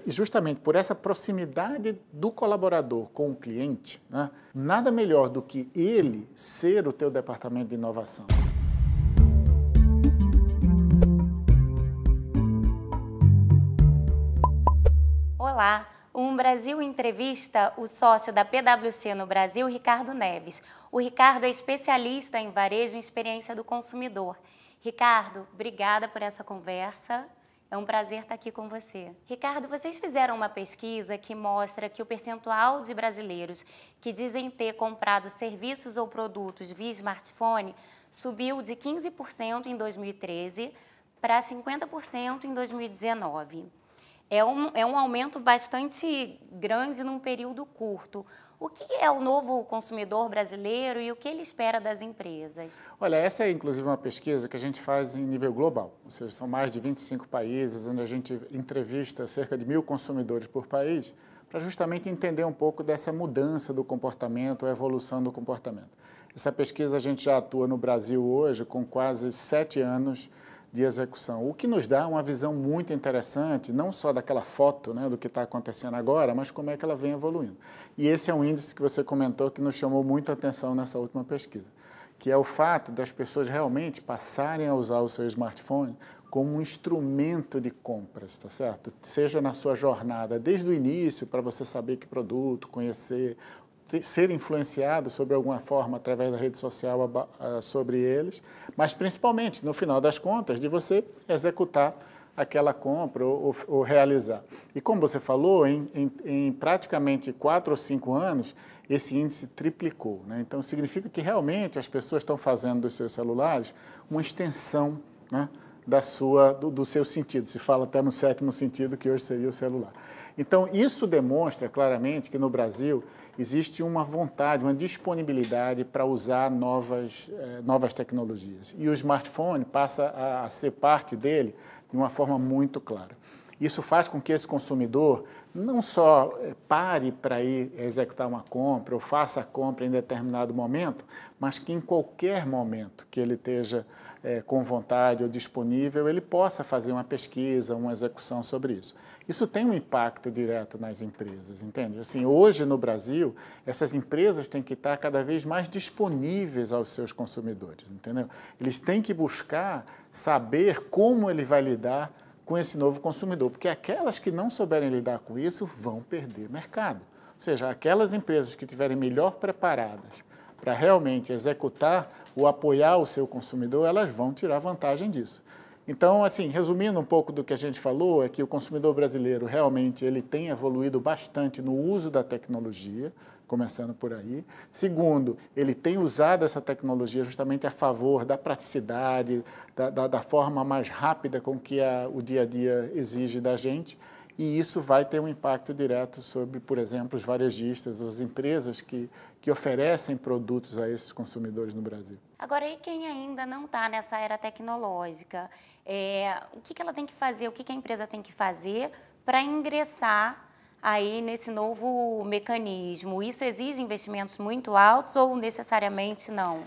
E justamente por essa proximidade do colaborador com o cliente, né, nada melhor do que ele ser o teu departamento de inovação. Olá, o Brasil entrevista o sócio da PwC no Brasil, Ricardo Neves. O Ricardo é especialista em varejo e experiência do consumidor. Ricardo, obrigada por essa conversa. É um prazer estar aqui com você. Ricardo, vocês fizeram uma pesquisa que mostra que o percentual de brasileiros que dizem ter comprado serviços ou produtos via smartphone subiu de 15% em 2013 para 50% em 2019. É um aumento bastante grande num período curto. O que é o novo consumidor brasileiro e o que ele espera das empresas? Olha, essa é inclusive uma pesquisa que a gente faz em nível global, ou seja, são mais de 25 países, onde a gente entrevista cerca de 1.000 consumidores por país, para justamente entender um pouco dessa mudança do comportamento, a evolução do comportamento. Essa pesquisa a gente já atua no Brasil hoje com quase 7 anos de execução, o que nos dá uma visão muito interessante, não só daquela foto, né, do que está acontecendo agora, mas como é que ela vem evoluindo. E esse é um índice que você comentou que nos chamou muita atenção nessa última pesquisa, que é o fato das pessoas realmente passarem a usar o seu smartphone como um instrumento de compras, tá certo? Seja na sua jornada, desde o início, para você saber que produto, conhecer, ser influenciado sobre alguma forma através da rede social sobre eles, mas principalmente, no final das contas, de você executar aquela compra ou realizar. E como você falou, em praticamente 4 ou 5 anos, esse índice triplicou, né? Então, significa que realmente as pessoas estão fazendo dos seus celulares uma extensão, né, do seu sentido. Se fala até no 7º sentido, que hoje seria o celular. Então, isso demonstra claramente que no Brasil existe uma vontade, uma disponibilidade para usar novas tecnologias. E o smartphone passa a ser parte dele de uma forma muito clara. Isso faz com que esse consumidor não só pare para ir executar uma compra ou faça a compra em determinado momento, mas que em qualquer momento que ele esteja com vontade ou disponível, ele possa fazer uma pesquisa, uma execução sobre isso. Isso tem um impacto direto nas empresas, entende? Assim, hoje no Brasil, essas empresas têm que estar cada vez mais disponíveis aos seus consumidores, entendeu? Eles têm que buscar saber como ele vai lidar com esse novo consumidor, porque aquelas que não souberem lidar com isso vão perder mercado. Ou seja, aquelas empresas que estiverem melhor preparadas para realmente executar ou apoiar o seu consumidor, elas vão tirar vantagem disso. Então, assim, resumindo um pouco do que a gente falou, é que o consumidor brasileiro realmente ele tem evoluído bastante no uso da tecnologia, começando por aí. Segundo, ele tem usado essa tecnologia justamente a favor da praticidade, da forma mais rápida com que o dia a dia exige da gente, e isso vai ter um impacto direto sobre, por exemplo, os varejistas, as empresas que oferecem produtos a esses consumidores no Brasil. Agora, e quem ainda não está nessa era tecnológica? O que ela tem que fazer, o que a empresa tem que fazer para ingressar aí nesse novo mecanismo? Isso exige investimentos muito altos ou necessariamente não?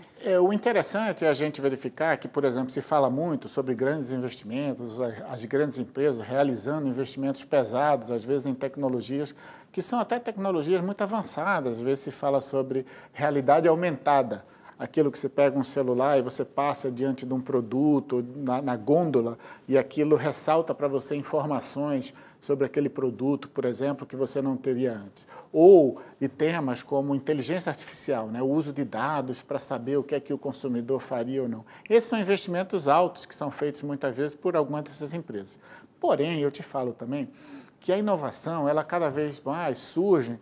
O interessante é a gente verificar que, por exemplo, se fala muito sobre grandes investimentos, as grandes empresas realizando investimentos pesados, às vezes em tecnologias, que são até tecnologias muito avançadas, às vezes se fala sobre realidade aumentada. Aquilo que você pega um celular e você passa diante de um produto, na gôndola, e aquilo ressalta para você informações sobre aquele produto, por exemplo, que você não teria antes. Ou de temas como inteligência artificial, né? O uso de dados para saber o que é que o consumidor faria ou não. Esses são investimentos altos que são feitos muitas vezes por algumas dessas empresas. Porém, eu te falo também que a inovação, ela cada vez mais surge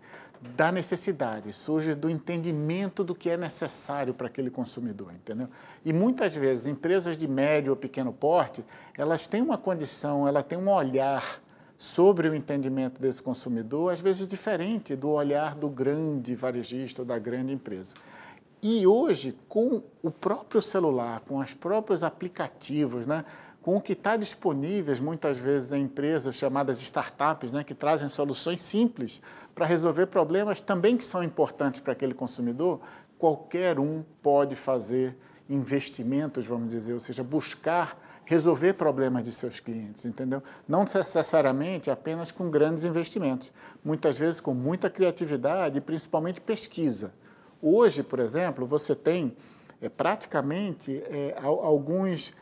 da necessidade, surge do entendimento do que é necessário para aquele consumidor, entendeu? E muitas vezes empresas de médio ou pequeno porte, elas têm uma condição, elas têm um olhar sobre o entendimento desse consumidor, às vezes diferente do olhar do grande varejista ou da grande empresa. E hoje, com o próprio celular, com os próprios aplicativos, né, com o que está disponível muitas vezes em empresas chamadas startups, né, que trazem soluções simples para resolver problemas também que são importantes para aquele consumidor, qualquer um pode fazer investimentos, vamos dizer, ou seja, buscar resolver problemas de seus clientes, entendeu? Não necessariamente apenas com grandes investimentos, muitas vezes com muita criatividade e principalmente pesquisa. Hoje, por exemplo, você tem praticamente alguns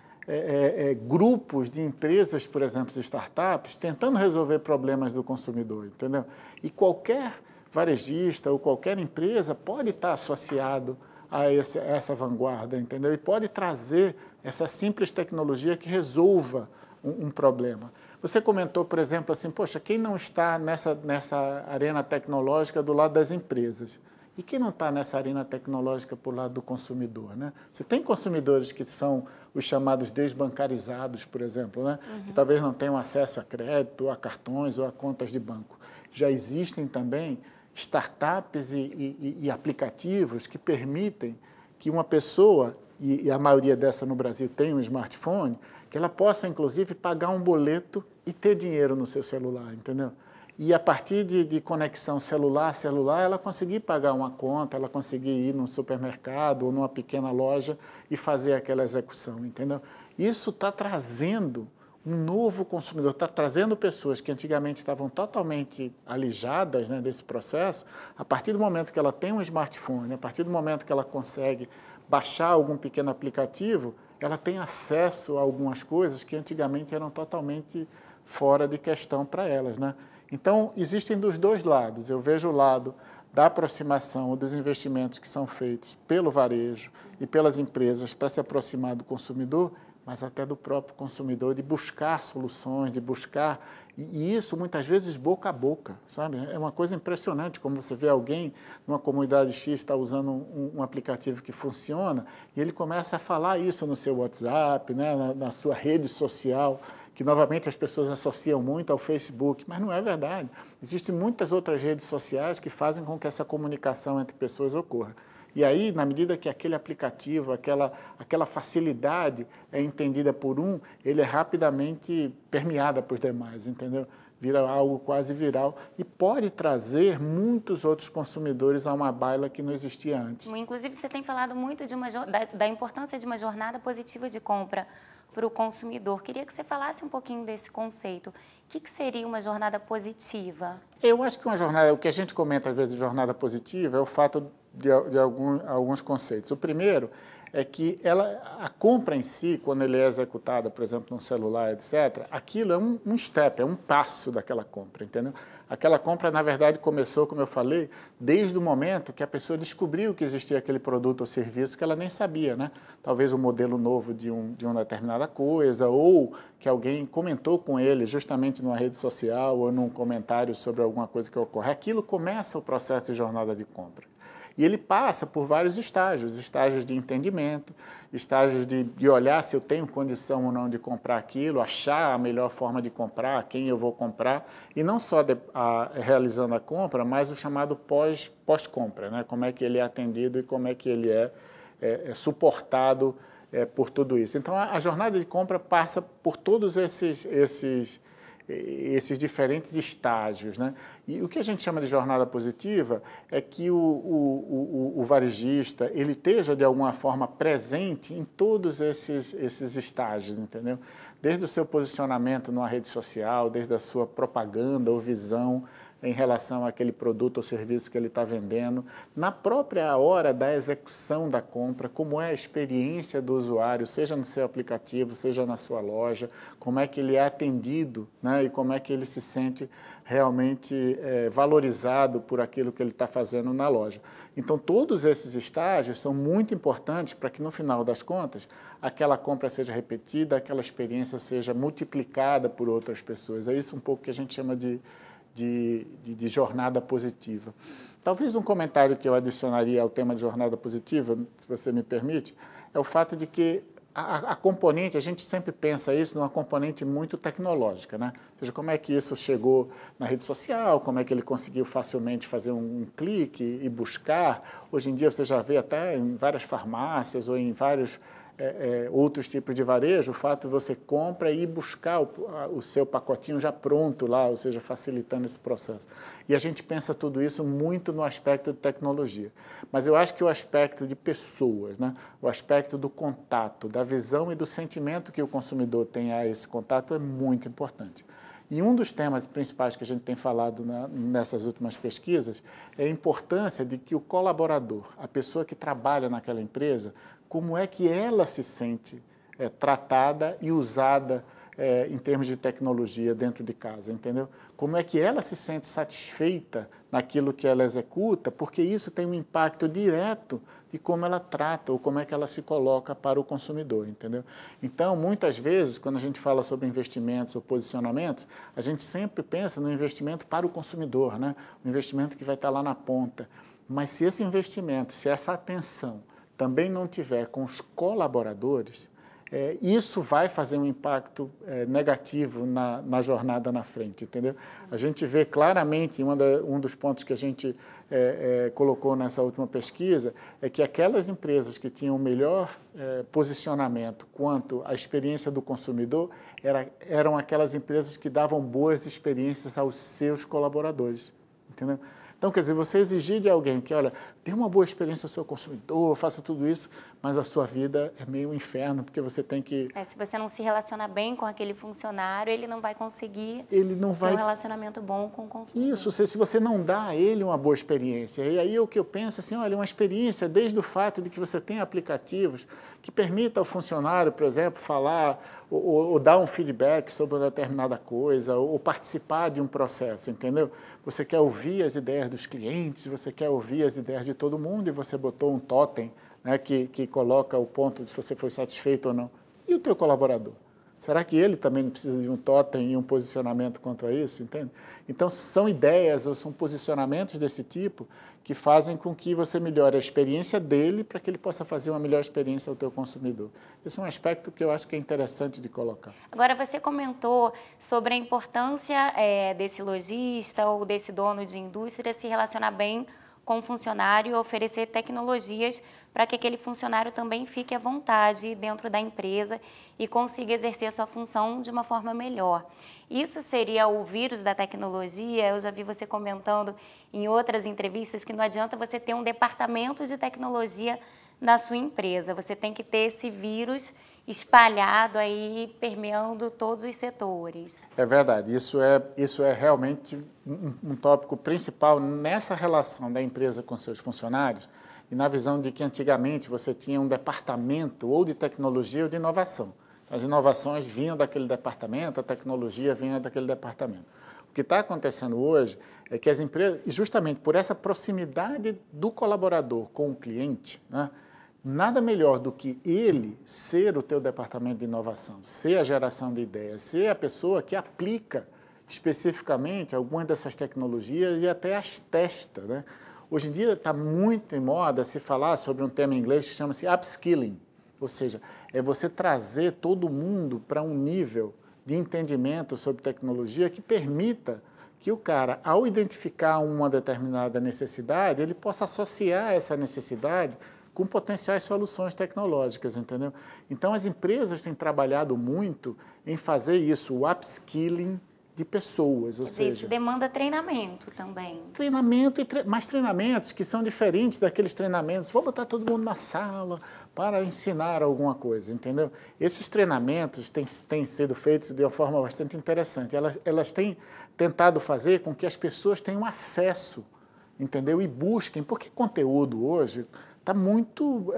grupos de empresas, por exemplo, de startups, tentando resolver problemas do consumidor, entendeu? E qualquer varejista ou qualquer empresa pode estar associado a essa vanguarda, entendeu? E pode trazer essa simples tecnologia que resolva um problema. Você comentou, por exemplo, assim, poxa, quem não está nessa arena tecnológica do lado das empresas? E quem não está nessa arena tecnológica por lado do consumidor, né? Você tem consumidores que são os chamados desbancarizados, por exemplo, né? Que talvez não tenham acesso a crédito, a cartões ou a contas de banco. Já existem também startups e aplicativos que permitem que uma pessoa, e a maioria dessa no Brasil tem um smartphone, que ela possa, inclusive, pagar um boleto e ter dinheiro no seu celular, entendeu? E a partir de conexão celular, ela conseguir pagar uma conta, ela conseguir ir num supermercado ou numa pequena loja e fazer aquela execução, entendeu? Isso está trazendo um novo consumidor, está trazendo pessoas que antigamente estavam totalmente alijadas, né, desse processo. A partir do momento que ela tem um smartphone, a partir do momento que ela consegue baixar algum pequeno aplicativo, ela tem acesso a algumas coisas que antigamente eram totalmente fora de questão para elas, né? Então, existem dos dois lados. Eu vejo o lado da aproximação ou dos investimentos que são feitos pelo varejo e pelas empresas para se aproximar do consumidor, mas até do próprio consumidor, de buscar soluções, de buscar... E isso, muitas vezes, boca a boca, sabe? É uma coisa impressionante como você vê alguém numa comunidade X está usando um aplicativo que funciona e ele começa a falar isso no seu WhatsApp, né? na sua rede social, que novamente as pessoas associam muito ao Facebook, mas não é verdade. Existem muitas outras redes sociais que fazem com que essa comunicação entre pessoas ocorra. E aí, na medida que aquele aplicativo, aquela facilidade é entendida por um, ele é rapidamente permeada para os demais, entendeu? Vira algo quase viral e pode trazer muitos outros consumidores a uma baila que não existia antes. Inclusive, você tem falado muito da importância de uma jornada positiva de compra para o consumidor. Queria que você falasse um pouquinho desse conceito. O que seria uma jornada positiva? Eu acho que uma jornada, o que a gente comenta às vezes de jornada positiva é o fato de alguns conceitos. O primeiro é que a compra em si, quando ele é executada, por exemplo, num celular, etc., aquilo é um step, é um passo daquela compra, entendeu? Aquela compra, na verdade, começou, como eu falei, desde o momento que a pessoa descobriu que existia aquele produto ou serviço que ela nem sabia, né? Talvez um modelo novo de uma determinada coisa, ou que alguém comentou com ele justamente numa rede social ou num comentário sobre alguma coisa que ocorre. Aquilo começa o processo de jornada de compra. E ele passa por vários estágios de entendimento, estágios de olhar se eu tenho condição ou não de comprar aquilo, achar a melhor forma de comprar, quem eu vou comprar, e não só realizando a compra, mas o chamado pós-compra, né? Como é que ele é atendido e como é que ele é suportado por tudo isso. Então, a jornada de compra passa por todos esses diferentes estágios, né? E o que a gente chama de jornada positiva é que o varejista ele esteja, de alguma forma, presente em todos esses estágios, entendeu? Desde o seu posicionamento numa rede social, desde a sua propaganda ou visão em relação àquele produto ou serviço que ele está vendendo, na própria hora da execução da compra, como é a experiência do usuário, seja no seu aplicativo, seja na sua loja, como é que ele é atendido, né? E como é que ele se sente realmente valorizado por aquilo que ele está fazendo na loja. Então, todos esses estágios são muito importantes para que, no final das contas, aquela compra seja repetida, aquela experiência seja multiplicada por outras pessoas. É isso um pouco que a gente chama de jornada positiva. Talvez um comentário que eu adicionaria ao tema de jornada positiva, se você me permite, é o fato de que a componente, a gente sempre pensa isso numa componente muito tecnológica, né? Ou seja, como é que isso chegou na rede social, como é que ele conseguiu facilmente fazer um clique e buscar. Hoje em dia você já vê até em várias farmácias ou em vários outros tipos de varejo, o fato de você compra e ir buscar o seu pacotinho já pronto lá, ou seja, facilitando esse processo. E a gente pensa tudo isso muito no aspecto de tecnologia. Mas eu acho que o aspecto de pessoas, né? O aspecto do contato, da visão e do sentimento que o consumidor tem a esse contato é muito importante. E um dos temas principais que a gente tem falado nessas últimas pesquisas é a importância de que o colaborador, a pessoa que trabalha naquela empresa, como é que ela se sente tratada e usada em termos de tecnologia dentro de casa, entendeu? Como é que ela se sente satisfeita naquilo que ela executa, porque isso tem um impacto direto de como ela trata ou como é que ela se coloca para o consumidor, entendeu? Então, muitas vezes, quando a gente fala sobre investimentos ou posicionamentos, a gente sempre pensa no investimento para o consumidor, né? O investimento que vai estar lá na ponta. Mas se esse investimento, se essa atenção também não tiver com os colaboradores, isso vai fazer um impacto negativo na jornada na frente, entendeu? A gente vê claramente, um dos pontos que a gente colocou nessa última pesquisa, é que aquelas empresas que tinham o melhor posicionamento quanto à experiência do consumidor eram aquelas empresas que davam boas experiências aos seus colaboradores, entendeu? Então, quer dizer, você exigir de alguém que, olha, dê uma boa experiência ao seu consumidor, faça tudo isso, mas a sua vida é meio um inferno, porque você tem que... se você não se relacionar bem com aquele funcionário, ele não vai conseguir ter um relacionamento bom com o consumidor. Isso, se você não dá a ele uma boa experiência. E aí o que eu penso, assim, olha, uma experiência desde o fato de que você tem aplicativos que permitam ao funcionário, por exemplo, falar ou dar um feedback sobre uma determinada coisa, ou participar de um processo, entendeu? Você quer ouvir as ideias dos clientes, você quer ouvir as ideias de todo mundo e você botou um totem, né, que coloca o ponto de se você foi satisfeito ou não. E o teu colaborador? Será que ele também não precisa de um totem e um posicionamento quanto a isso, entende? Então, são ideias ou são posicionamentos desse tipo que fazem com que você melhore a experiência dele para que ele possa fazer uma melhor experiência ao teu consumidor. Esse é um aspecto que eu acho que é interessante de colocar. Agora, você comentou sobre a importância desse lojista ou desse dono de indústria se relacionar bem com o funcionário e oferecer tecnologias para que aquele funcionário também fique à vontade dentro da empresa e consiga exercer sua função de uma forma melhor. Isso seria o vírus da tecnologia. Eu já vi você comentando em outras entrevistas que não adianta você ter um departamento de tecnologia na sua empresa. Você tem que ter esse vírus espalhado aí, permeando todos os setores. É verdade, isso é realmente um tópico principal nessa relação da empresa com seus funcionários e na visão de que antigamente você tinha um departamento ou de tecnologia ou de inovação. As inovações vinham daquele departamento, a tecnologia vinha daquele departamento. O que está acontecendo hoje é que as empresas, e justamente por essa proximidade do colaborador com o cliente, né, nada melhor do que ele ser o teu departamento de inovação, ser a geração de ideias, ser a pessoa que aplica especificamente algumas dessas tecnologias e até as testa, né? Hoje em dia está muito em moda se falar sobre um tema em inglês que chama-se upskilling, ou seja, é você trazer todo mundo para um nível de entendimento sobre tecnologia que permita que o cara, ao identificar uma determinada necessidade, ele possa associar essa necessidade com potenciais soluções tecnológicas, entendeu? Então, as empresas têm trabalhado muito em fazer isso, o upskilling de pessoas, ou seja... Isso demanda treinamento também. Treinamento, mais treinamentos que são diferentes daqueles treinamentos. Vou botar todo mundo na sala para ensinar alguma coisa, entendeu? Esses treinamentos têm sido feitos de uma forma bastante interessante. Elas têm tentado fazer com que as pessoas tenham acesso, entendeu? E busquem, porque conteúdo hoje... Está muito...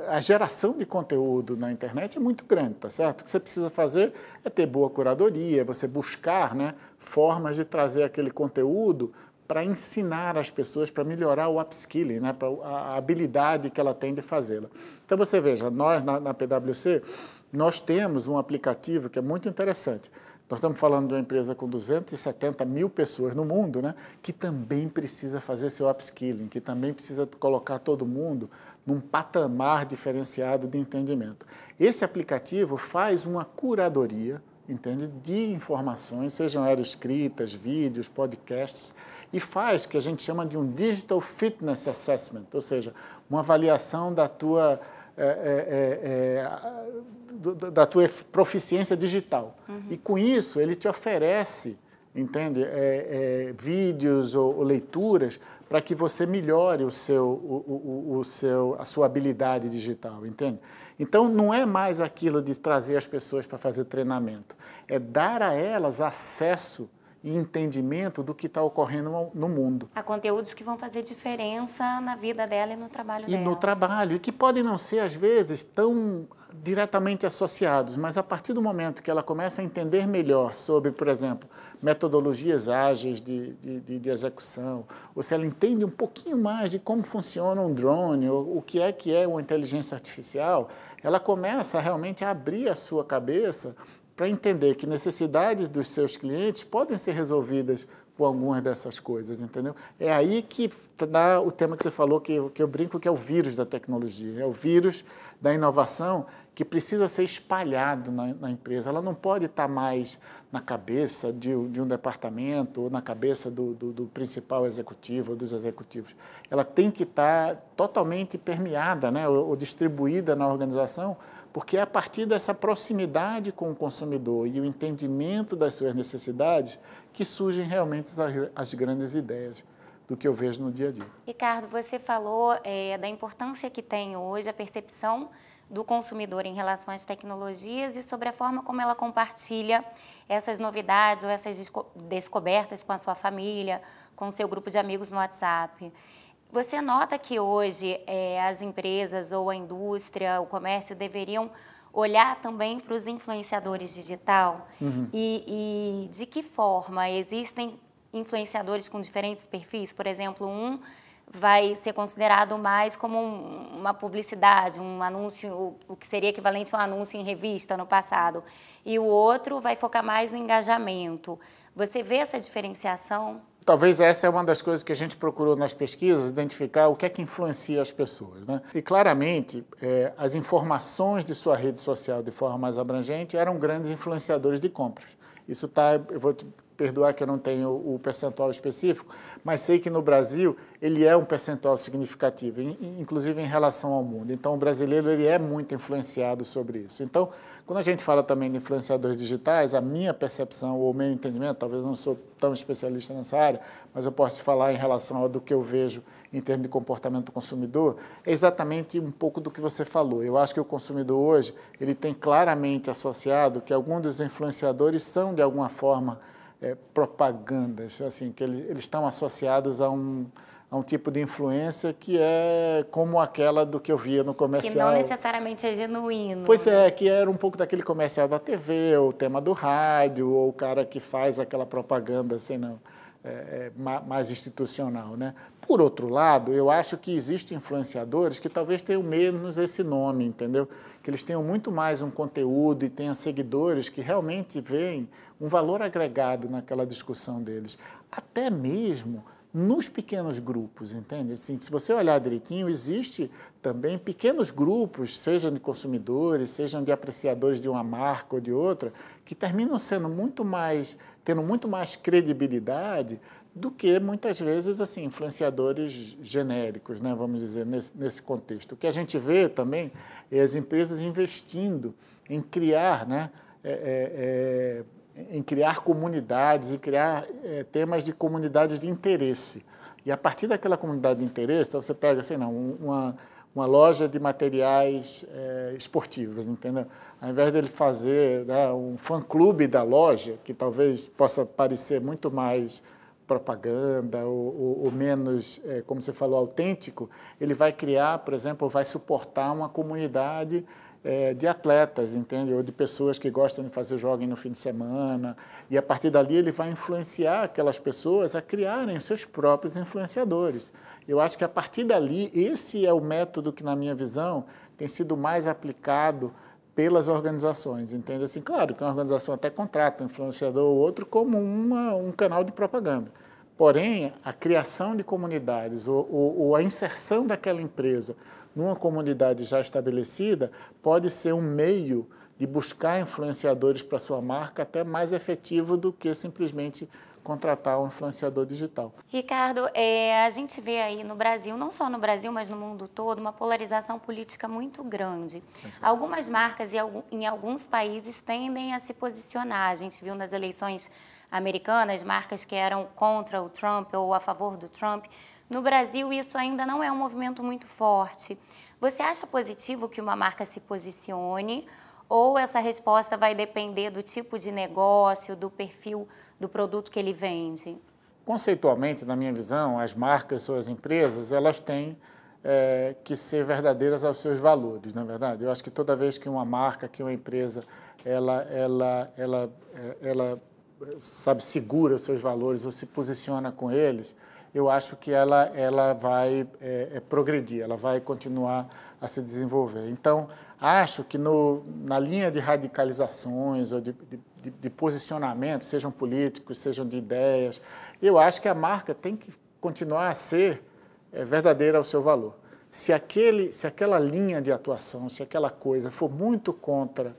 a geração de conteúdo na internet é muito grande, tá certo? O que você precisa fazer é ter boa curadoria, você buscar, né, formas de trazer aquele conteúdo para ensinar as pessoas, para melhorar o upskilling, né, a habilidade que ela tem de fazê-la. Então, você veja, nós na PwC, nós temos um aplicativo que é muito interessante. Nós estamos falando de uma empresa com 270 mil pessoas no mundo, né, que também precisa fazer seu upskilling, que também precisa colocar todo mundo num patamar diferenciado de entendimento. Esse aplicativo faz uma curadoria, entende, de informações, sejam elas escritas, vídeos, podcasts, e faz o que a gente chama de um Digital Fitness Assessment, ou seja, uma avaliação da tua da tua proficiência digital. E com isso ele te oferece, entende, vídeos ou leituras para que você melhore a sua habilidade digital, entende? Então, não é mais aquilo de trazer as pessoas para fazer treinamento, é dar a elas acesso e entendimento do que está ocorrendo no mundo. Há conteúdos que vão fazer diferença na vida dela e no trabalho dela. E no trabalho, e que podem não ser, às vezes, tão diretamente associados, mas a partir do momento que ela começa a entender melhor sobre, por exemplo, metodologias ágeis de execução, ou se ela entende um pouquinho mais de como funciona um drone, ou o que é uma inteligência artificial, ela começa realmente a abrir a sua cabeça para entender que necessidades dos seus clientes podem ser resolvidas por algumas dessas coisas, entendeu? É aí que dá o tema que você falou, que eu brinco, que é o vírus da tecnologia, é o vírus da inovação que precisa ser espalhado na empresa. Ela não pode estar mais na cabeça de um departamento ou na cabeça do principal executivo ou dos executivos. Ela tem que estar totalmente permeada, né, ou distribuída na organização, porque é a partir dessa proximidade com o consumidor e o entendimento das suas necessidades que surgem realmente as grandes ideias do que eu vejo no dia a dia. Ricardo, você falou da importância que tem hoje a percepção do consumidor em relação às tecnologias e sobre a forma como ela compartilha essas novidades ou essas descobertas com a sua família, com o seu grupo de amigos no WhatsApp. Você nota que hoje as empresas ou a indústria, o comércio deveriam olhar também para os influenciadores digital? E de que forma? Existem influenciadores com diferentes perfis? Por exemplo, um vai ser considerado mais como uma publicidade, um anúncio, o que seria equivalente a um anúncio em revista no passado. E o outro vai focar mais no engajamento. Você vê essa diferenciação? Talvez essa é uma das coisas que a gente procurou nas pesquisas, identificar o que é que influencia as pessoas, né? E claramente, as informações de sua rede social de forma mais abrangente eram grandes influenciadores de compras. Isso está, eu vou te perdoar que eu não tenho o percentual específico, mas sei que no Brasil ele é um percentual significativo, inclusive em relação ao mundo. Então, o brasileiro ele é muito influenciado sobre isso. Então, quando a gente fala também de influenciadores digitais, a minha percepção ou o meu entendimento, talvez eu não sou tão especialista nessa área, mas eu posso te falar em relação ao do que eu vejo em termos de comportamento do consumidor, é exatamente um pouco do que você falou. Eu acho que o consumidor hoje ele tem claramente associado que alguns dos influenciadores são, de alguma forma, propagandas, assim, que eles estão associados a um tipo de influência que é como aquela do que eu via no comercial. Que não necessariamente é genuíno. Pois é, que era um pouco daquele comercial da TV, ou o tema do rádio, ou o cara que faz aquela propaganda assim, não, mais institucional, né? Por outro lado, eu acho que existem influenciadores que talvez tenham menos esse nome, entendeu? Que eles tenham muito mais um conteúdo e tenham seguidores que realmente veem um valor agregado naquela discussão deles. Até mesmo nos pequenos grupos, entende? Assim, se você olhar direitinho, existe também pequenos grupos, sejam de consumidores, sejam de apreciadores de uma marca ou de outra, que terminam sendo tendo muito mais credibilidade do que, muitas vezes, assim, influenciadores genéricos, né, vamos dizer, nesse contexto. O que a gente vê também é as empresas investindo em criar, né, em criar comunidades, em criar temas de comunidades de interesse. E a partir daquela comunidade de interesse, então você pega, sei não, uma loja de materiais esportivos, entendeu? Ao invés dele fazer, né, um fã-clube da loja, que talvez possa parecer muito mais propaganda ou menos, como você falou, autêntico, ele vai criar, por exemplo, vai suportar uma comunidade de atletas, entende? Ou de pessoas que gostam de fazer jogging no fim de semana, e a partir dali ele vai influenciar aquelas pessoas a criarem seus próprios influenciadores. Eu acho que a partir dali, esse é o método que, na minha visão, tem sido mais aplicado pelas organizações, entende? Assim, claro que uma organização até contrata um influenciador ou outro como um canal de propaganda. Porém, a criação de comunidades ou a inserção daquela empresa numa comunidade já estabelecida pode ser um meio de buscar influenciadores para sua marca até mais efetivo do que simplesmente contratar um influenciador digital. Ricardo, a gente vê aí no Brasil, não só no Brasil, mas no mundo todo, uma polarização política muito grande. Algumas marcas em alguns países tendem a se posicionar. A gente viu nas eleições americanas marcas que eram contra o Trump ou a favor do Trump. No Brasil, isso ainda não é um movimento muito forte. Você acha positivo que uma marca se posicione ou essa resposta vai depender do tipo de negócio, do perfil do produto que ele vende? Conceitualmente, na minha visão, as marcas ou as empresas, elas têm que ser verdadeiras aos seus valores, não é verdade? Eu acho que toda vez que uma marca, que uma empresa, ela sabe, segura os seus valores ou se posiciona com eles, eu acho que ela vai progredir, ela vai continuar a se desenvolver. Então, acho que na linha de radicalizações ou de posicionamento, sejam políticos, sejam de ideias, eu acho que a marca tem que continuar a ser verdadeira ao seu valor. Se aquela linha de atuação, se aquela coisa for muito contra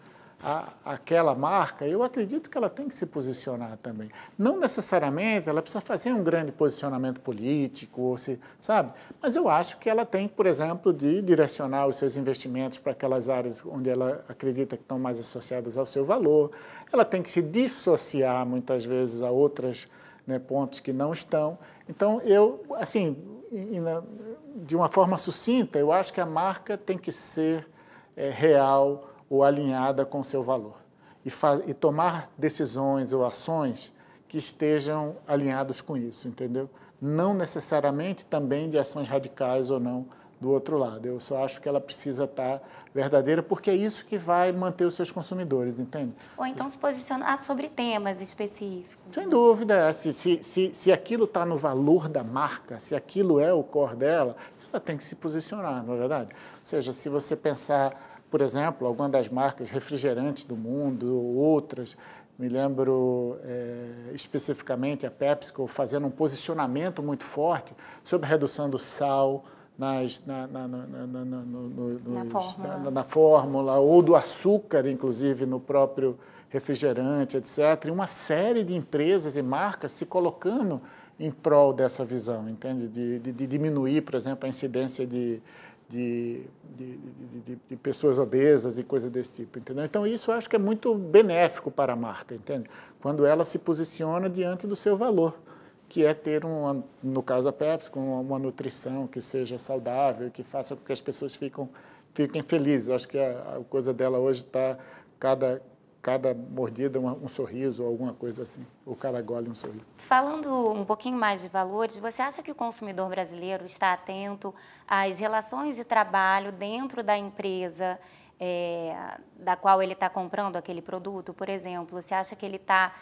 aquela marca, eu acredito que ela tem que se posicionar também. Não necessariamente ela precisa fazer um grande posicionamento político, sabe? Mas eu acho que ela tem, por exemplo, de direcionar os seus investimentos para aquelas áreas onde ela acredita que estão mais associadas ao seu valor. Ela tem que se dissociar, muitas vezes, a outros pontos que não estão. Então, de uma forma sucinta, eu acho que a marca tem que ser real ou alinhada com o seu valor. E tomar decisões ou ações que estejam alinhados com isso, entendeu? Não necessariamente também de ações radicais ou não do outro lado. Eu só acho que ela precisa estar verdadeira, porque é isso que vai manter os seus consumidores, entende? Ou então se posicionar sobre temas específicos. Sem dúvida. Se aquilo está no valor da marca, se aquilo é o core dela, ela tem que se posicionar, não é verdade? Ou seja, se você pensar, por exemplo, algumas das marcas refrigerantes do mundo, ou outras, me lembro especificamente a PepsiCo fazendo um posicionamento muito forte sobre a redução do sal na fórmula, ou do açúcar, inclusive, no próprio refrigerante, etc. E uma série de empresas e marcas se colocando em prol dessa visão, entende? De diminuir, por exemplo, a incidência de pessoas obesas e coisas desse tipo, entendeu? Então, isso eu acho que é muito benéfico para a marca, entende? Quando ela se posiciona diante do seu valor, que é ter, no caso da Pepsi, uma nutrição que seja saudável, que faça com que as pessoas fiquem felizes. Eu acho que a coisa dela hoje está, cada mordida um sorriso ou alguma coisa assim, ou cada gole um sorriso. Falando um pouquinho mais de valores, você acha que o consumidor brasileiro está atento às relações de trabalho dentro da empresa da qual ele está comprando aquele produto? Por exemplo, você acha que ele está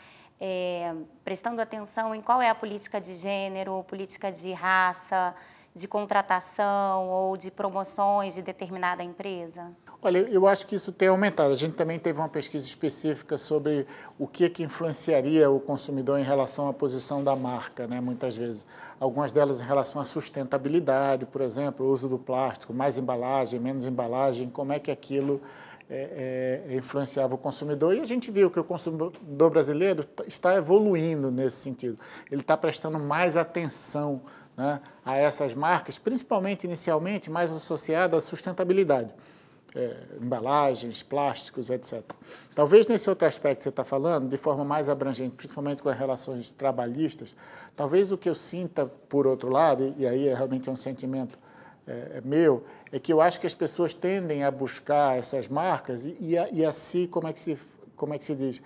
prestando atenção em qual é a política de gênero, política de raça, de contratação ou de promoções de determinada empresa? Olha, eu acho que isso tem aumentado. A gente também teve uma pesquisa específica sobre o que influenciaria o consumidor em relação à posição da marca, né, muitas vezes. Algumas delas em relação à sustentabilidade, por exemplo, o uso do plástico, mais embalagem, menos embalagem, como é que aquilo influenciava o consumidor. E a gente viu que o consumidor brasileiro está evoluindo nesse sentido. Ele está prestando mais atenção, né, a essas marcas, principalmente inicialmente mais associadas à sustentabilidade. Embalagens, plásticos, etc. Talvez nesse outro aspecto que você está falando, de forma mais abrangente, principalmente com as relações trabalhistas, talvez o que eu sinta, por outro lado, e aí realmente é um sentimento meu, é que eu acho que as pessoas tendem a buscar essas marcas e a se, como é que se diz,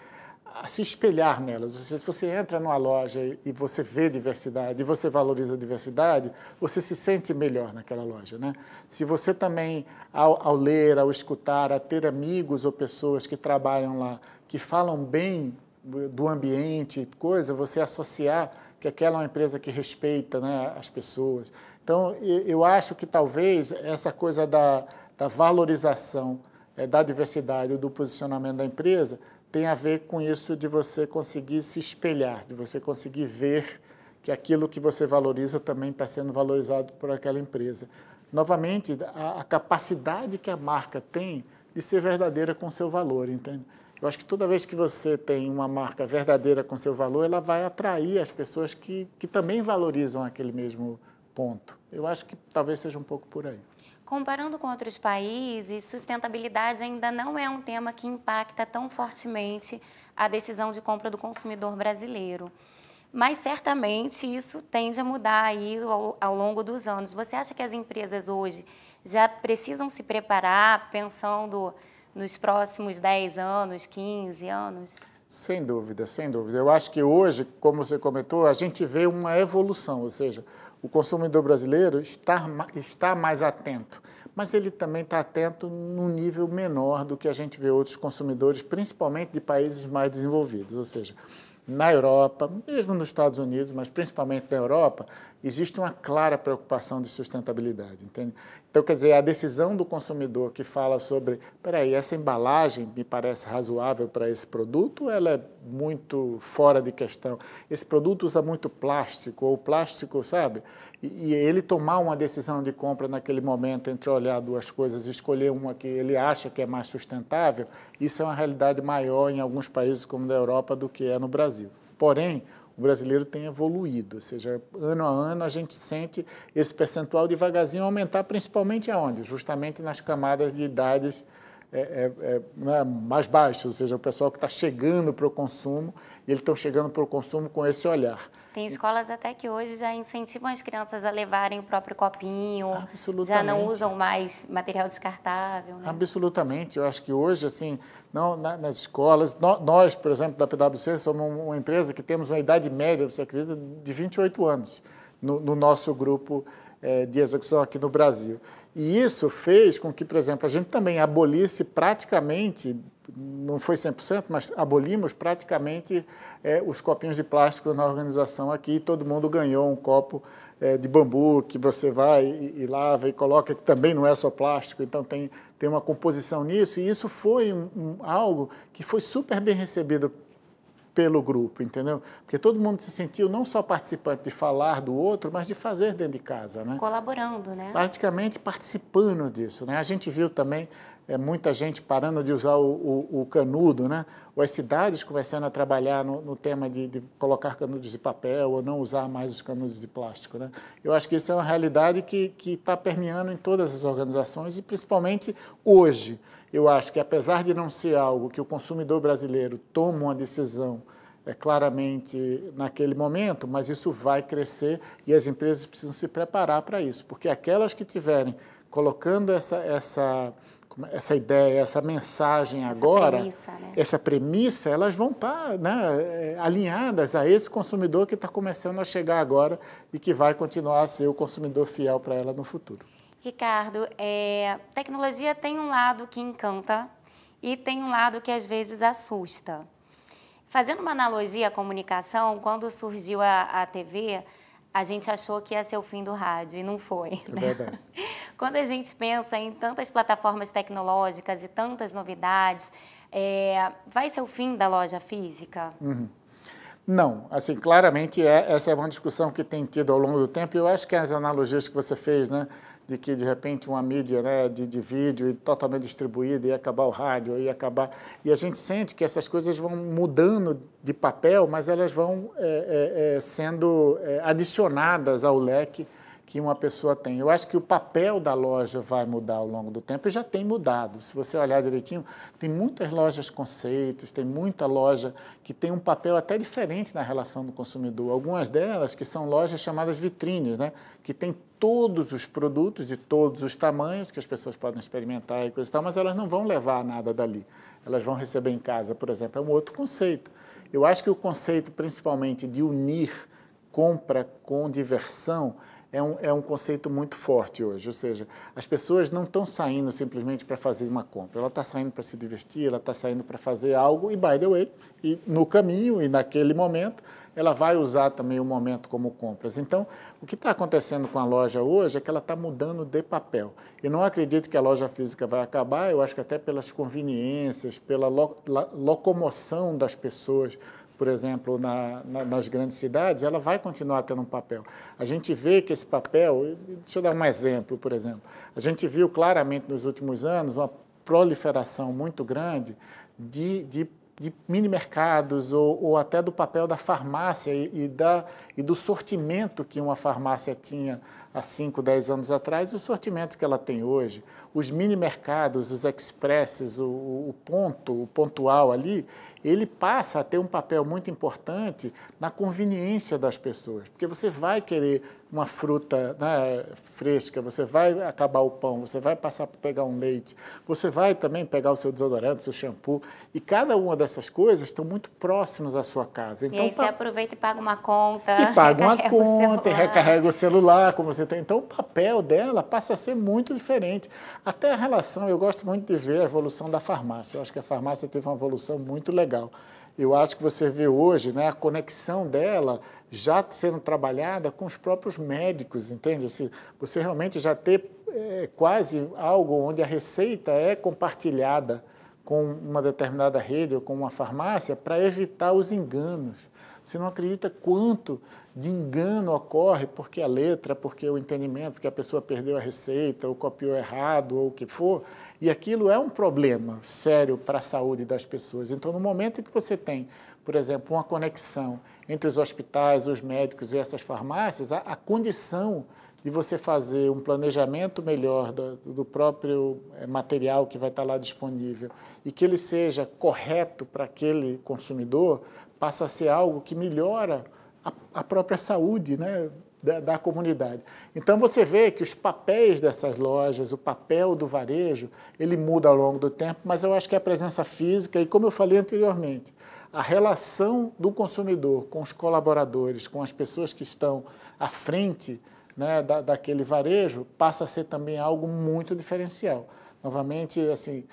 a se espelhar nelas. Se você entra numa loja e você vê diversidade, e você valoriza a diversidade, você se sente melhor naquela loja, né? Se você também, ao ler, ao escutar, a ter amigos ou pessoas que trabalham lá, que falam bem do ambiente, coisa, você associar que aquela é uma empresa que respeita, né, as pessoas. Então, eu acho que talvez essa coisa da valorização da diversidade, do posicionamento da empresa, tem a ver com isso de você conseguir se espelhar, de você conseguir ver que aquilo que você valoriza também está sendo valorizado por aquela empresa. Novamente, a capacidade que a marca tem de ser verdadeira com o seu valor, entende? Eu acho que toda vez que você tem uma marca verdadeira com seu valor, ela vai atrair as pessoas que também valorizam aquele mesmo ponto. Eu acho que talvez seja um pouco por aí. Comparando com outros países, sustentabilidade ainda não é um tema que impacta tão fortemente a decisão de compra do consumidor brasileiro. Mas certamente isso tende a mudar aí ao longo dos anos. Você acha que as empresas hoje já precisam se preparar pensando nos próximos 10 anos, 15 anos? Sem dúvida, sem dúvida. Eu acho que hoje, como você comentou, a gente vê uma evolução, ou seja, o consumidor brasileiro está mais atento, mas ele também está atento num nível menor do que a gente vê outros consumidores, principalmente de países mais desenvolvidos, ou seja, na Europa, mesmo nos Estados Unidos, mas principalmente na Europa, existe uma clara preocupação de sustentabilidade, entende? Então, quer dizer, a decisão do consumidor que fala sobre, peraí, essa embalagem me parece razoável para esse produto, ela é muito fora de questão. Esse produto usa muito plástico, ou plástico, sabe? E ele tomar uma decisão de compra naquele momento entre olhar duas coisas e escolher uma que ele acha que é mais sustentável, isso é uma realidade maior em alguns países como da Europa do que é no Brasil. Porém, o brasileiro tem evoluído, ou seja, ano a ano a gente sente esse percentual devagarzinho aumentar, principalmente aonde? Justamente nas camadas de idades mais baixas, ou seja, o pessoal que está chegando para o consumo, e eles estão chegando para o consumo com esse olhar. Tem escolas até que hoje já incentivam as crianças a levarem o próprio copinho, já Absolutamente. não usam mais material descartável, né? Absolutamente. Eu acho que hoje, assim, nas escolas, nós, por exemplo, da PwC, somos uma empresa que temos uma idade média, você acredita, de 28 anos no nosso grupo de execução aqui no Brasil. E isso fez com que, por exemplo, a gente também abolisse praticamente, não foi 100%, mas abolimos praticamente os copinhos de plástico na organização aqui, e todo mundo ganhou um copo de bambu que você vai e lava e coloca, que também não é só plástico, então tem uma composição nisso, e isso foi algo que foi super bem recebido pelo grupo, entendeu? Porque todo mundo se sentiu não só participante de falar do outro, mas de fazer dentro de casa, né? Colaborando, né? Praticamente participando disso, né? A gente viu também muita gente parando de usar o canudo, né? Ou as cidades começando a trabalhar no tema de colocar canudos de papel ou não usar mais os canudos de plástico, né? Eu acho que isso é uma realidade que está permeando em todas as organizações e principalmente hoje. Eu acho que, apesar de não ser algo que o consumidor brasileiro toma uma decisão claramente naquele momento, mas isso vai crescer e as empresas precisam se preparar para isso, porque aquelas que estiverem colocando essa ideia, essa mensagem agora, essa premissa, elas vão estar, né, alinhadas a esse consumidor que está começando a chegar agora e que vai continuar a ser o consumidor fiel para ela no futuro. Ricardo, tecnologia tem um lado que encanta e tem um lado que às vezes assusta. Fazendo uma analogia à comunicação, quando surgiu a TV, a gente achou que ia ser o fim do rádio e não foi. É verdade. Quando a gente pensa em tantas plataformas tecnológicas e tantas novidades, vai ser o fim da loja física? Uhum. Não, assim, claramente essa é uma discussão que tem tido ao longo do tempo, e eu acho que as analogias que você fez, né, de que de repente uma mídia, né, de vídeo e totalmente distribuída ia acabar o rádio, ia acabar, e a gente sente que essas coisas vão mudando de papel, mas elas vão sendo adicionadas ao leque que uma pessoa tem. Eu acho que o papel da loja vai mudar ao longo do tempo e já tem mudado. Se você olhar direitinho, tem muitas lojas conceitos, tem muita loja que tem um papel até diferente na relação do consumidor. Algumas delas que são lojas chamadas vitrines, né? Que tem todos os produtos de todos os tamanhos que as pessoas podem experimentar e coisa e tal, mas elas não vão levar nada dali. Elas vão receber em casa, por exemplo. É um outro conceito. Eu acho que o conceito, principalmente, de unir compra com diversão, é um conceito muito forte hoje, ou seja, as pessoas não estão saindo simplesmente para fazer uma compra, ela está saindo para se divertir, ela está saindo para fazer algo e, by the way, e no caminho e naquele momento, ela vai usar também o momento como compras. Então, o que está acontecendo com a loja hoje é que ela está mudando de papel. Eu não acredito que a loja física vai acabar, eu acho que até pelas conveniências, pela locomoção das pessoas, por exemplo, nas grandes cidades, ela vai continuar tendo um papel. A gente vê que esse papel, deixa eu dar um exemplo, por exemplo, a gente viu claramente nos últimos anos uma proliferação muito grande de mini mercados ou até do papel da farmácia e do sortimento que uma farmácia tinha há 5, 10 anos atrás e o sortimento que ela tem hoje. Os mini mercados, os expresses, o pontual ali, ele passa a ter um papel muito importante na conveniência das pessoas, porque você vai querer uma fruta, né, fresca, você vai acabar o pão, você vai passar para pegar um leite, você vai também pegar o seu desodorante, o seu shampoo, e cada uma dessas coisas estão muito próximas à sua casa. Então, e aí você aproveita e paga uma conta. E paga uma conta, e recarrega o celular, como você tem. Então, o papel dela passa a ser muito diferente. Até a relação, eu gosto muito de ver a evolução da farmácia. Eu acho que a farmácia teve uma evolução muito legal. Eu acho que você vê hoje, né, a conexão dela já sendo trabalhada com os próprios médicos, entende? Você realmente já ter quase algo onde a receita é compartilhada com uma determinada rede ou com uma farmácia para evitar os enganos. Você não acredita quanto de engano ocorre porque a letra, porque o entendimento, porque a pessoa perdeu a receita, ou copiou errado, ou o que for, e aquilo é um problema sério para a saúde das pessoas. Então, no momento em que você tem, por exemplo, uma conexão entre os hospitais, os médicos e essas farmácias, a condição de você fazer um planejamento melhor do próprio material que vai estar lá disponível e que ele seja correto para aquele consumidor, passa a ser algo que melhora a própria saúde, né, da comunidade. Então, você vê que os papéis dessas lojas, o papel do varejo, ele muda ao longo do tempo, mas eu acho que a presença física, e como eu falei anteriormente, a relação do consumidor com os colaboradores, com as pessoas que estão à frente, né, daquele varejo, passa a ser também algo muito diferencial. Novamente, assim,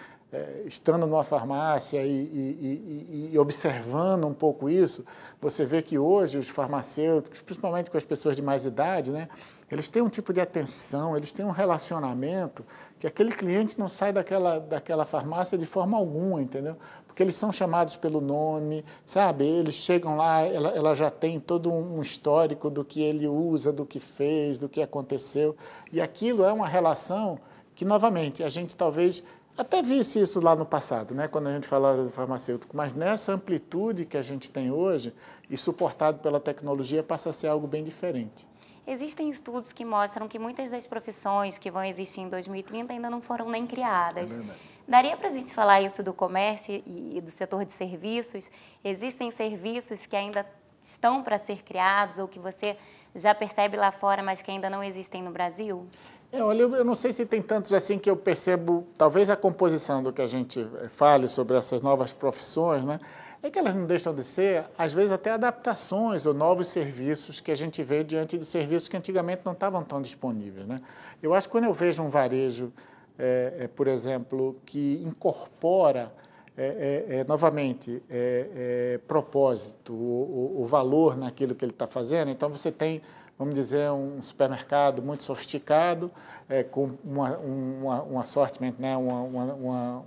estando numa farmácia e observando um pouco isso, você vê que hoje os farmacêuticos, principalmente com as pessoas de mais idade, né, eles têm um tipo de atenção, eles têm um relacionamento que aquele cliente não sai daquela farmácia de forma alguma, entendeu? Porque eles são chamados pelo nome, sabe? Eles chegam lá, ela já tem todo um histórico do que ele usa, do que fez, do que aconteceu, e aquilo é uma relação que, novamente, a gente talvez até visse isso lá no passado, né, quando a gente falava do farmacêutico, mas nessa amplitude que a gente tem hoje, e suportado pela tecnologia, passa a ser algo bem diferente. Existem estudos que mostram que muitas das profissões que vão existir em 2030 ainda não foram nem criadas. É verdade. Daria para a gente falar isso do comércio e do setor de serviços? Existem serviços que ainda estão para ser criados ou que você já percebe lá fora, mas que ainda não existem no Brasil? Olha, eu não sei se tem tantos assim que eu percebo, talvez a composição do que a gente fale sobre essas novas profissões, né, é que elas não deixam de ser, às vezes, até adaptações ou novos serviços que a gente vê diante de serviços que antigamente não estavam tão disponíveis, né. Eu acho que quando eu vejo um varejo, por exemplo, que incorpora novamente, propósito, o valor naquilo que ele está fazendo, então você tem, vamos dizer, um supermercado muito sofisticado, com um assortment, né, uma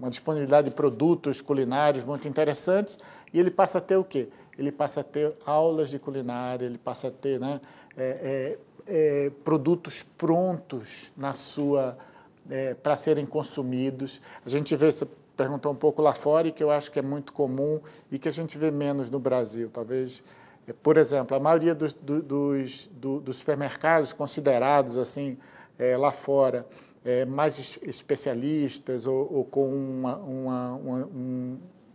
disponibilidade de produtos culinários muito interessantes, e ele passa a ter o quê? Ele passa a ter aulas de culinária, ele passa a ter, né, produtos prontos na sua, para serem consumidos. A gente vê, você perguntou um pouco lá fora, e que eu acho que é muito comum e que a gente vê menos no Brasil, talvez. Por exemplo, a maioria dos supermercados considerados assim, lá fora, mais especialistas ou com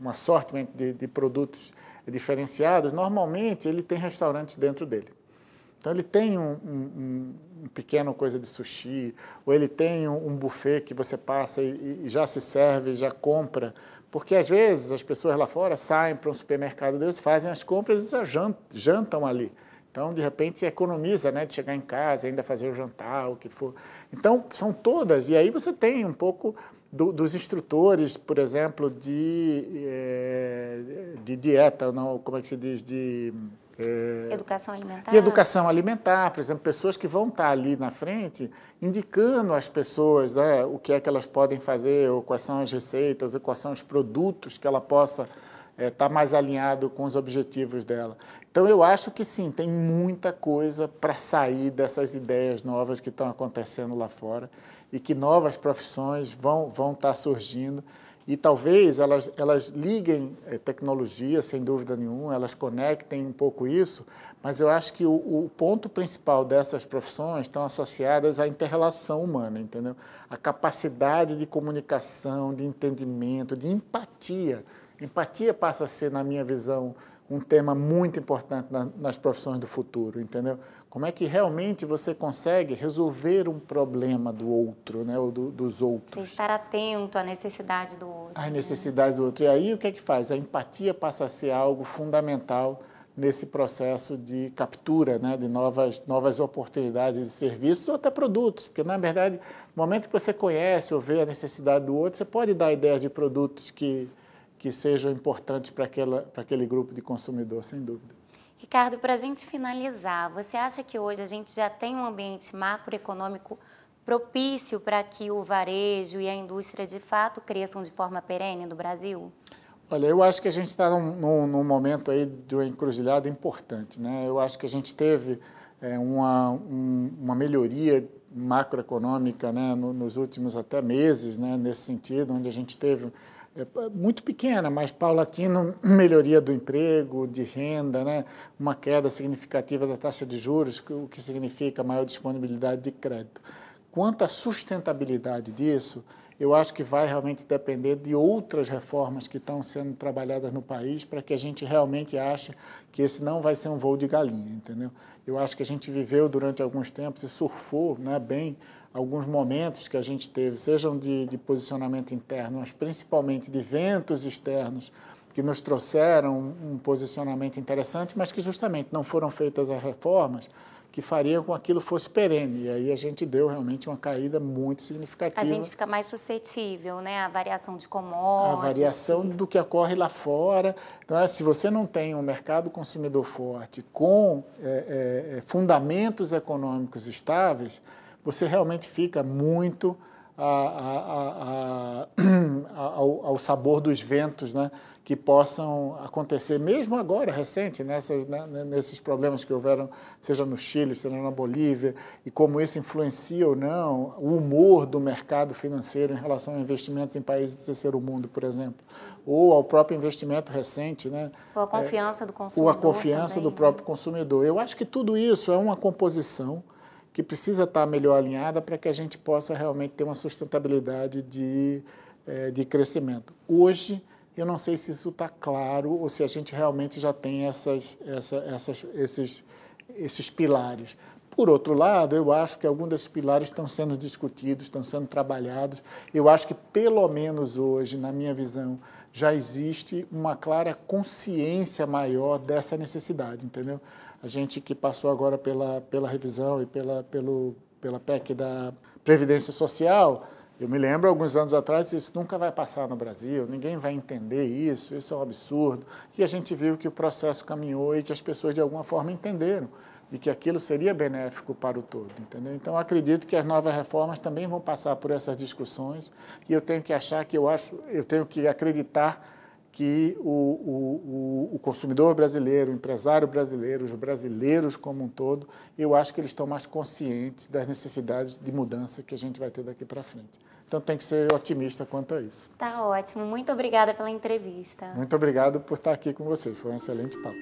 um assortment de produtos diferenciados, normalmente ele tem restaurantes dentro dele. Então, ele tem um pequeno coisa de sushi, ou ele tem um buffet que você passa e já se serve, já compra. Porque, às vezes, as pessoas lá fora saem para um supermercado deles, fazem as compras e já jantam ali. Então, de repente, economiza, né, de chegar em casa, ainda fazer o jantar, o que for. Então, são todas. E aí você tem um pouco dos instrutores, por exemplo, de dieta, não, como é que se diz, educação alimentar. De educação alimentar, por exemplo, pessoas que vão estar ali na frente indicando às pessoas, né, o que é que elas podem fazer, ou quais são as receitas, ou quais são os produtos que ela possa estar mais alinhado com os objetivos dela. Então, eu acho que sim, tem muita coisa para sair dessas ideias novas que estão acontecendo lá fora e que novas profissões vão estar surgindo. E talvez elas liguem tecnologia, sem dúvida nenhuma, elas conectem um pouco isso, mas eu acho que o ponto principal dessas profissões estão associadas à inter-relação humana, entendeu? A capacidade de comunicação, de entendimento, de empatia. Empatia passa a ser, na minha visão, um tema muito importante nas profissões do futuro, entendeu? Como é que realmente você consegue resolver um problema do outro, né, ou dos outros. Você estar atento à necessidade do outro. Às necessidades do outro. E aí o que é que faz? A empatia passa a ser algo fundamental nesse processo de captura, né, de novas oportunidades de serviços ou até produtos, porque, na verdade, no momento que você conhece ou vê a necessidade do outro, você pode dar ideias de produtos que sejam importantes para aquele grupo de consumidor, sem dúvida. Ricardo, para a gente finalizar, você acha que hoje a gente já tem um ambiente macroeconômico propício para que o varejo e a indústria de fato cresçam de forma perene no Brasil? Olha, eu acho que a gente está num momento aí de uma encruzilhada importante, né? Eu acho que a gente teve uma melhoria macroeconômica, né, nos últimos até meses, né, nesse sentido, onde a gente teve muito pequena, mas paulatina, melhoria do emprego, de renda, né? Uma queda significativa da taxa de juros, o que significa maior disponibilidade de crédito. Quanto à sustentabilidade disso, eu acho que vai realmente depender de outras reformas que estão sendo trabalhadas no país para que a gente realmente ache que esse não vai ser um voo de galinha, entendeu? Eu acho que a gente viveu durante alguns tempos e surfou, né, bem alguns momentos que a gente teve, sejam de posicionamento interno, mas principalmente de ventos externos que nos trouxeram um posicionamento interessante, mas que justamente não foram feitas as reformas que fariam com que aquilo fosse perene. E aí a gente deu realmente uma caída muito significativa. A gente fica mais suscetível, né, à variação de commodities. A variação do que ocorre lá fora. Então, se você não tem um mercado consumidor forte, com fundamentos econômicos estáveis, você realmente fica muito ao sabor dos ventos, né, que possam acontecer, mesmo agora, recente, nesses problemas que houveram, seja no Chile, seja na Bolívia, e como isso influencia ou não o humor do mercado financeiro em relação a investimentos em países do terceiro mundo, por exemplo, ou ao próprio investimento recente, né? Ou a confiança do consumidor. Ou a confiança também, do próprio consumidor. Eu acho que tudo isso é uma composição que precisa estar melhor alinhada para que a gente possa realmente ter uma sustentabilidade de crescimento. Hoje, eu não sei se isso está claro ou se a gente realmente já tem esses pilares. Por outro lado, eu acho que alguns desses pilares estão sendo discutidos, estão sendo trabalhados. Eu acho que, pelo menos hoje, na minha visão, já existe uma clara consciência maior dessa necessidade, entendeu? A gente que passou agora pela revisão e pela PEC da Previdência Social, eu me lembro, alguns anos atrás, isso nunca vai passar no Brasil, ninguém vai entender isso é um absurdo. E a gente viu que o processo caminhou e que as pessoas, de alguma forma, entenderam de que aquilo seria benéfico para o todo, entendeu? Então, eu acredito que as novas reformas também vão passar por essas discussões e eu tenho que eu tenho que acreditar que o consumidor brasileiro, o empresário brasileiro, os brasileiros como um todo, eu acho que eles estão mais conscientes das necessidades de mudança que a gente vai ter daqui para frente. Então, tem que ser otimista quanto a isso. Tá ótimo. Muito obrigada pela entrevista. Muito obrigado por estar aqui com vocês. Foi um excelente papo.